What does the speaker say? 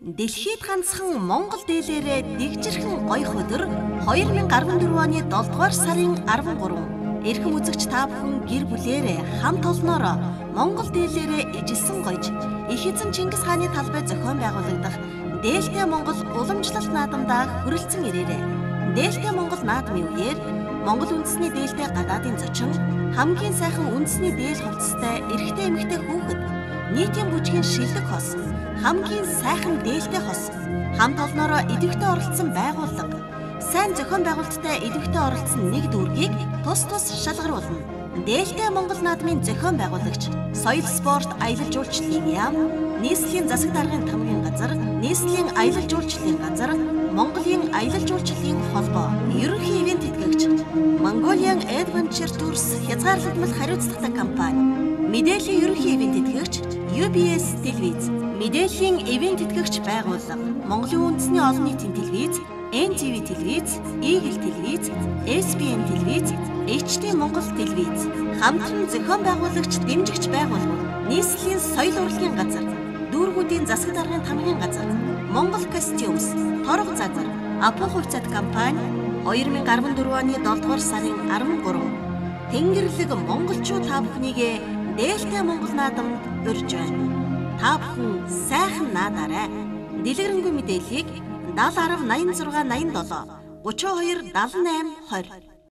Дэлхийд ганцхан Монгол дээлээрээ дэгжирхэн гоёх өдөр 2014 оны 7 дугаар сарын 13. Эрхэм үзэгч та бүхэн гэр бүлээрээ хамт олноороо Монгол дээлээрээ ижилсэн гоёж их эзэн Чингис хааны талбай зохион байгуулагдах Дээлтэй Монгол уламжлалт наадамдаа хүрэлцэн ирээрэй. Дээлтэй Монгол наадмын үеэр Монгол үндэсний дээлтэй гадаадын зочин, хамгийн сайхан үндэсний дээл хувцастай эрэгтэй эмэгтэй хүүхэд, нийтийн бүжгийн шилдэг хос, хамгийн сайхан дээлтэй хос, хамт олноороо идэвхтэй оролцсон байгууллага, сайн зохион байгуулалттай идэвхтэй оролцсон нэг дүүргийг тус шалгаруулна. Дээлтэй Монгол наадмын зохион байгуулагч, соёл спорт аялал жуулчлалын яам, нийслэлийн засаг даргын тамгын газар, нийслэлийн аялал жуулчлалын газар, Монголын аялал жуулчлалын холбоо, ерөнхий ивент тэтгэгч, Mongolian Adventure Tours хязгаарлагдмал хариуцлагатай компани, мэдээллийн ерөнхий ивент тэтгэгч, UBS телевиз, мэдээллийн ивент тэтгэгч байгууллага, Монголын үндэсний олон нийтийн телевиз, NTV телевиз, Eagle телевиз, SBN телевиз, HD Монгол телевиз, хамтран зохион байгуулагч дэмжигч байгууллага, нийслэлийн соёл урлагийн газар, дүүргүүдийн засаг даргын тамгын газар, Монгол Костюмс, Торго загвар, Апо хувьцаат компани 2014 оны 7 дугаар сарын 13. Тэнгэрлэг монголчууд та бүхнийг Дээлтэй Монгол наадамд урьж байна. Та бүхэн сайхан наадаарай. Дэлгэрэнгүй мэдээллийг 70 10 86 87 32 78 20